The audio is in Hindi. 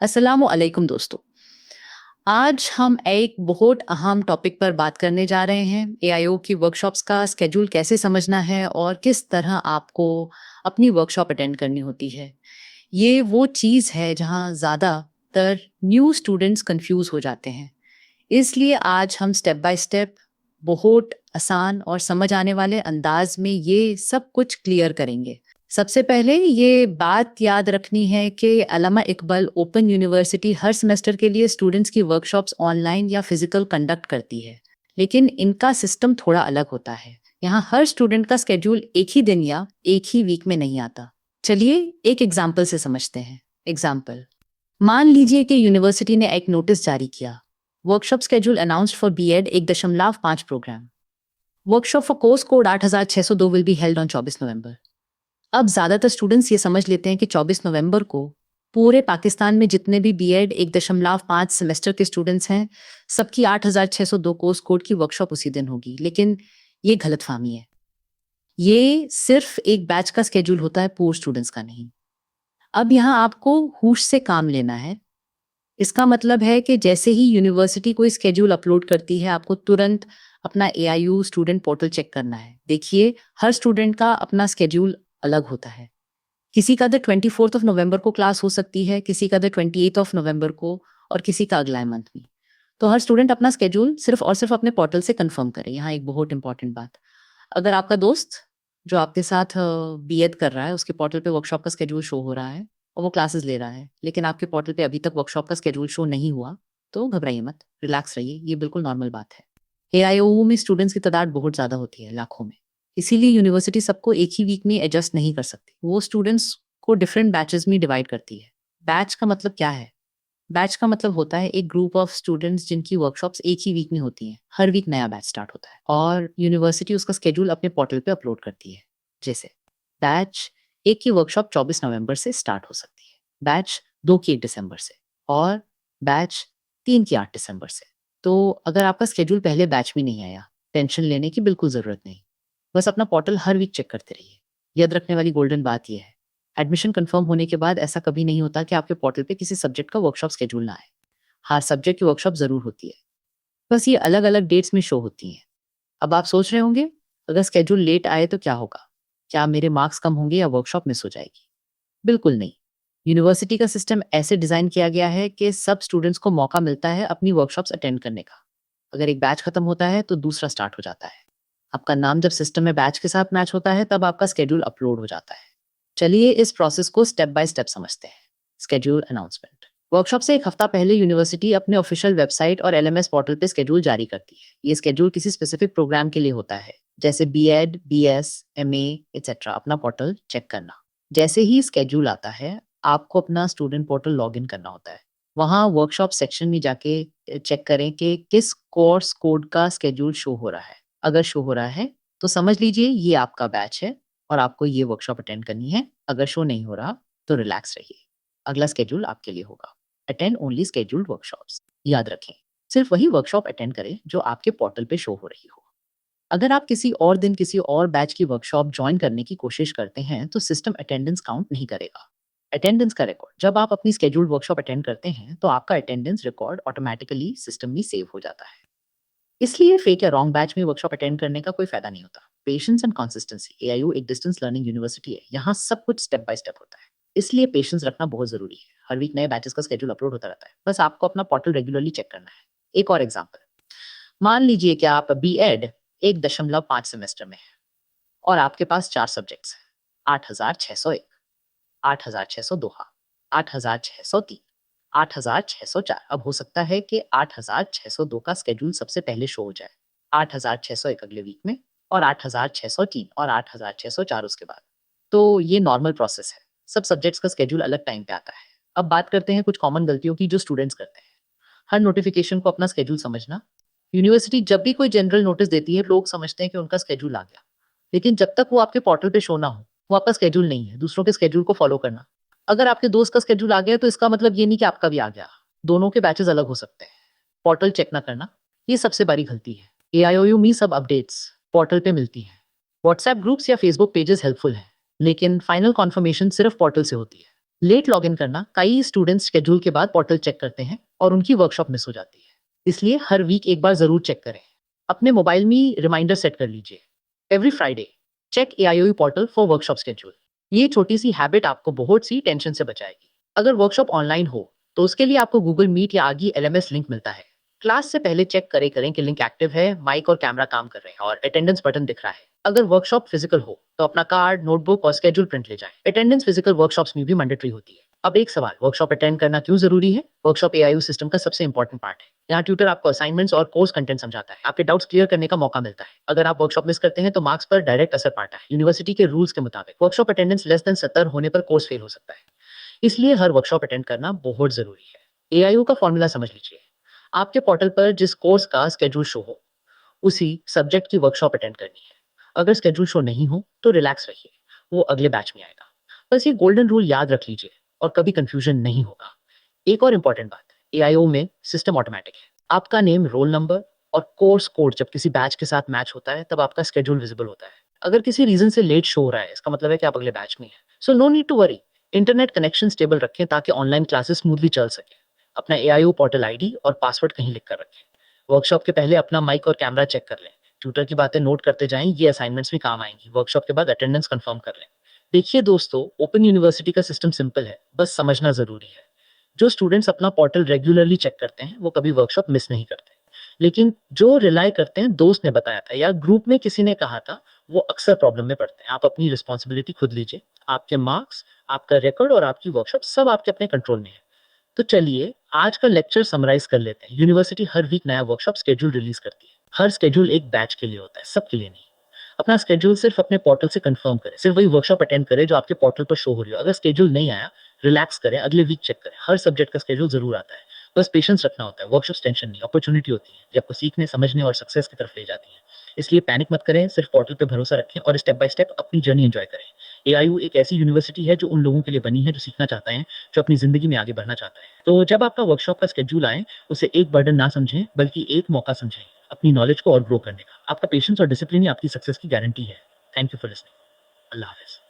अस्सलामु अलैकुम दोस्तों। आज हम एक बहुत अहम टॉपिक पर बात करने जा रहे हैं। एआईओ की वर्कशॉप्स का स्केड्यूल कैसे समझना है और किस तरह आपको अपनी वर्कशॉप अटेंड करनी होती है। ये वो चीज़ है जहाँ ज़्यादातर न्यू स्टूडेंट्स कन्फ्यूज़ हो जाते हैं। इसलिए आज हम स्टेप बाय स्टेप बहुत आसान और समझ आने वाले अंदाज में ये सब कुछ क्लियर करेंगे। सबसे पहले ये बात याद रखनी है कि अल्लामा इकबाल ओपन यूनिवर्सिटी हर सेमेस्टर के लिए स्टूडेंट्स की वर्कशॉप्स ऑनलाइन या फिजिकल कंडक्ट करती है, लेकिन इनका सिस्टम थोड़ा अलग होता है। यहाँ हर स्टूडेंट का स्केड्यूल एक ही दिन या एक ही वीक में नहीं आता। चलिए एक एग्जाम्पल से समझते हैं। एग्जाम्पल, मान लीजिए कि यूनिवर्सिटी ने एक नोटिस जारी किया, workshop schedule announced for BEd 1.5 programme. Workshop for course code 8602 will be held on 24 November. अब ज़्यादातर स्टूडेंट्स ये समझ लेते हैं कि 24 नवंबर को पूरे पाकिस्तान में जितने भी बीएड 1.5 सेमेस्टर के स्टूडेंट्स हैं, सबकी 8602 कोर्स कोड की वर्कशॉप उसी दिन होगी। लेकिन ये गलतफहमी है। ये सिर्फ एक बैच का स्केड्यूल होता है, पूरे स्टूडेंट्स का नहीं। अब यहाँ आपको होश से काम लेना है। इसका मतलब है कि जैसे ही यूनिवर्सिटी कोई स्केड्यूल अपलोड करती है, आपको तुरंत अपना एआईयू स्टूडेंट पोर्टल चेक करना है। देखिए, हर स्टूडेंट का अपना स्केड्यूल अलग होता है। किसी का द 24th ऑफ नवंबर को क्लास हो सकती है, किसी का द 28th ऑफ नवंबर को और किसी का अगला मंथ में। तो हर स्टूडेंट अपना स्केड्यूल सिर्फ और सिर्फ अपने पोर्टल से कंफर्म करे। यहाँ एक बहुत इंपॉर्टेंट बात, अगर आपका दोस्त जो आपके साथ बीएड कर रहा है, उसके पोर्टल पे वर्कशॉप का स्केड्यूल शो हो रहा है और वो क्लासेस ले रहा है, लेकिन आपके पोर्टल पे अभी तक वर्कशॉप का स्केड्यूल शो नहीं हुआ, तो घबराइए मत, रिलैक्स रहिए। ये बिल्कुल नॉर्मल बात है। एआईओयू में स्टूडेंट्स की तादाद बहुत ज़्यादा होती है, लाखों में। इसीलिए यूनिवर्सिटी सबको एक ही वीक में एडजस्ट नहीं कर सकती। वो स्टूडेंट्स को डिफरेंट बैचेस में डिवाइड करती है। बैच का मतलब क्या है? बैच का मतलब होता है एक ग्रुप ऑफ स्टूडेंट्स जिनकी वर्कशॉप्स एक ही वीक में होती हैं। हर वीक नया बैच स्टार्ट होता है और यूनिवर्सिटी उसका स्केड्यूल अपने पोर्टल पे अपलोड करती है। जैसे बैच 1 की वर्कशॉप 24 नवंबर से स्टार्ट हो सकती है, बैच 2 की 1 दिसंबर से और बैच 3 की 8 दिसंबर से। तो अगर आपका स्केड्यूल पहले बैच में नहीं आया, टेंशन लेने की बिल्कुल ज़रूरत नहीं। बस अपना पोर्टल हर वीक चेक करते रहिए। याद रखने वाली गोल्डन बात यह है, एडमिशन कंफर्म होने के बाद ऐसा कभी नहीं होता कि आपके पोर्टल पे किसी सब्जेक्ट का वर्कशॉप स्केड्यूल ना आए। हर सब्जेक्ट की वर्कशॉप ज़रूर होती है, बस ये अलग-अलग डेट्स में शो होती हैं। अब आप सोच रहे होंगे, अगर स्केड्यूल लेट आए तो क्या होगा? क्या मेरे मार्क्स कम होंगे या वर्कशॉप मिस हो जाएगी? बिल्कुल नहीं। यूनिवर्सिटी का सिस्टम ऐसे डिज़ाइन किया गया है कि सब स्टूडेंट्स को मौका मिलता है अपनी वर्कशॉप्स अटेंड करने का। अगर एक बैच खत्म होता है तो दूसरा स्टार्ट हो जाता है। आपका नाम जब सिस्टम में बैच के साथ मैच होता है, तब आपका स्केड्यूल अपलोड हो जाता है। चलिए इस प्रोसेस को स्टेप बाय स्टेप समझते हैं। Schedule announcement. वर्कशॉप से 1 हफ्ता पहले यूनिवर्सिटी अपने ऑफिशियल वेबसाइट और एलएमएस पोर्टल पे स्केड्यूल जारी करती है। ये स्केड्यूल किसी स्पेसिफिक प्रोग्राम के लिए होता है, जैसे बीएड, बीएस, एमए एटसेट्रा। अपना पोर्टल चेक करना। जैसे ही स्केड्यूल आता है, आपको अपना स्टूडेंट पोर्टल लॉगिन करना होता है। वहाँ वर्कशॉप सेक्शन में जाके चेक करें कि किस कोर्स कोड का स्केड्यूल शो हो रहा है। अगर शो हो रहा है, तो समझ लीजिए ये आपका बैच है और आपको ये वर्कशॉप अटेंड करनी है। अगर शो नहीं हो रहा, तो रिलैक्स रहिए। अगला स्केड्यूल आपके लिए होगा, अटेंड ओनली स्केड्यूल्ड वर्कशॉप्स। याद रखें, सिर्फ वही वर्कशॉप अटेंड करें जो आपके पोर्टल पे शो हो रही हो। अगर आप किसी और दिन किसी और बैच की वर्कशॉप ज्वाइन करने की कोशिश करते हैं, तो सिस्टम अटेंडेंस काउंट नहीं करेगा। अटेंडेंस का रिकॉर्ड, जब आप अपनी स्केड्यूल्ड वर्कशॉप अटेंड करते हैं, तो आपका अटेंडेंस रिकॉर्ड ऑटोमेटिकली सिस्टम में सेव हो जाता है। इसलिए फेक या रॉन्ग बैच में वर्कशॉप अटेंड करने का कोई फायदा नहीं होता। Patience and consistency. एआईयू एक डिस्टेंस लर्निंग यूनिवर्सिटी है, यहाँ सब कुछ स्टेप बाय स्टेप होता है। इसलिए पेशेंस रखना बहुत जरूरी है। हर वीक नए बैचेस का स्केड्यूल अपलोड होता रहता है, बस आपको अपना पोर्टल रेगुलरली चेक करना है। एक और एग्जाम्पल, मान लीजिए कि आप बीएड 1.5 सेमेस्टर में है और आपके पास 4 सब्जेक्ट्स हैं, 8601, 8602, 8603, 8604। अब हो सकता है कि 8602 का स्केड्यूल सबसे पहले शो हो जाए, 8601 अगले वीक में और 8603 और 8604 उसके बाद। तो ये नॉर्मल प्रोसेस है। सब सब्जेक्ट्स का स्केड्यूल अलग टाइम पे आता है। अब बात करते हैं कुछ कॉमन गलतियों की जो स्टूडेंट्स करते हैं। हर नोटिफिकेशन को अपना स्केड्यूल समझना। यूनिवर्सिटी जब भी कोई जनरल नोटिस देती है, लोग समझते हैं कि उनका स्केड्यूल आ गया, लेकिन जब तक वो आपके पोर्टल पे शो ना हो, वो आपका स्केड्यूल नहीं है। दूसरों के स्केड्यूल को फॉलो करना। अगर आपके दोस्त का स्केड्यूल आ गया, तो इसका मतलब ये नहीं कि आपका भी आ गया। दोनों के बैचेस अलग हो सकते हैं। पोर्टल चेक ना करना, ये सबसे बड़ी गलती है। एआईओयू में सब अपडेट्स पोर्टल पे मिलती हैं। व्हाट्सएप ग्रुप्स या फेसबुक पेजेस हेल्पफुल हैं, लेकिन फाइनल कॉन्फर्मेशन सिर्फ पोर्टल से होती है। लेट लॉगिन करना, कई स्टूडेंट्स शेड्यूल के बाद पोर्टल चेक करते हैं और उनकी वर्कशॉप मिस हो जाती है। इसलिए हर वीक एक बार जरूर चेक करें। अपने मोबाइल में रिमाइंडर सेट कर लीजिए। Every Friday check AIOE portal for workshop schedule. ये छोटी सी हैबिट आपको बहुत सी टेंशन से बचाएगी। अगर वर्कशॉप ऑनलाइन हो तो उसके लिए आपको गूगल मीट या आगे एलएमएस लिंक मिलता है। क्लास से पहले चेक करें कि लिंक एक्टिव है, माइक और कैमरा काम कर रहे हैं और अटेंडेंस बटन दिख रहा है। अगर वर्कशॉप फिजिकल हो तो अपना कार्ड, नोटबुक और स्केड्यूल प्रिंट ले जाएं। अटेंडेंस फिजिकल वर्कशॉप्स में भी मैंडेटरी होती है। अब एक सवाल, वर्कशॉप अटेंड करना क्यों जरूरी है? वर्कशॉप एआईयू सिस्टम का सबसे इंपॉर्टेंट पार्ट है। यहाँ ट्यूटर आपको असाइनमेंट्स और कोर्स कंटेंट समझाता है, आपके डाउट्स क्लियर करने का मौका मिलता है। अगर आप वर्कशॉप मिस करते हैं तो मार्क्स पर डायरेक्ट असर पड़ता है। यूनिवर्सिटी के रूल्स के मुताबिक वर्कशॉप अटेंडेंस लेस देन 70 होने पर कोर्स फेल हो सकता है। इसलिए हर वर्कशॉप अटेंड करना बहुत जरूरी है। एआईयू का फॉर्मूला समझ लीजिए। आपके पोर्टल पर जिस कोर्स का स्केड्यूल शो हो, उसी सब्जेक्ट की वर्कशॉप अटेंड करनी है। अगर स्केड्यूल शो नहीं हो तो रिलैक्स रहिए, वो अगले बैच में आएगा। बस ये गोल्डन रूल याद रख लीजिए और कभी कंफ्यूजन नहीं होगा। एक और इम्पॉर्टेंट बात, एआईओ में सिस्टम ऑटोमेटिक है। आपका नेम, रोल नंबर और कोर्स कोड जब किसी बैच के साथ मैच होता है तब आपका स्केड्यूल विजिबल होता है। अगर किसी रीजन से लेट शो हो रहा है, इसका मतलब है कि आप अगले बैच में हैं। So no need to worry. Internet connection stable रखें ताकि ऑनलाइन क्लासेस स्मूथली चल सके। अपना एआईओ पोर्टल आईडी और पासवर्ड कहीं लिख कर रखें। वर्कशॉप के पहले अपना माइक और कैमरा चेक कर लें। ट्यूटर की बातें नोट करते जाएं, ये असाइनमेंट्स में काम आएंगी। वर्कशॉप के बाद अटेंडेंस कंफर्म कर लें। देखिए दोस्तों, ओपन यूनिवर्सिटी का सिस्टम सिंपल है, बस समझना जरूरी है। जो स्टूडेंट्स अपना पोर्टल रेगुलरली चेक करते हैं वो कभी वर्कशॉप मिस नहीं करते। लेकिन जो रिलाय करते हैं, दोस्त ने बताया था या ग्रुप में किसी ने कहा था, वो अक्सर प्रॉब्लम में पड़ते हैं। आप अपनी रिस्पॉन्सिबिलिटी खुद लीजिए। आपके मार्क्स, आपका रिकॉर्ड और आपकी वर्कशॉप सब आपके अपने कंट्रोल में है। तो चलिए आज का लेक्चर समराइज कर लेते हैं। यूनिवर्सिटी हर वीक नया वर्कशॉप स्केड्यूल रिलीज करती है। हर स्केड्यूल एक बैच के लिए होता है, सबके लिए नहीं। अपना स्केड्यूल सिर्फ अपने पोर्टल से कंफर्म करें, सिर्फ वही वर्कशॉप अटेंड करें जो आपके पोर्टल पर शो हो रही हो। अगर स्केड्यूल नहीं आया, रिलैक्स करें, अगले वीक चेक करें। हर सब्जेक्ट का स्केड्यूल जरूर आता है। बस पेशेंस रखना होता है। वर्कशॉप टेंशन नहीं, अपॉर्चुनिटी होती है जो आपको सीखने, समझने और सक्सेस की तरफ ले जाती है। इसलिए पैनिक मत करें, सिर्फ पोर्टल पे भरोसा रखें और स्टेप बाय स्टेप अपनी जर्नी एंजॉय करें। एआईयू एक ऐसी यूनिवर्सिटी है जो उन लोगों के लिए बनी है जो सीखना चाहते हैं, जो अपनी जिंदगी में आगे बढ़ना चाहता है। तो जब आपका वर्कशॉप का स्केड्यूल आए, उसे एक बर्डन ना समझें बल्कि एक मौका समझें अपनी नॉलेज को और ग्रो करने का। आपका पेशेंस और डिसिप्लिन ही आपकी सक्सेस की गारंटी है। Thank you for listening. Allah Hafiz.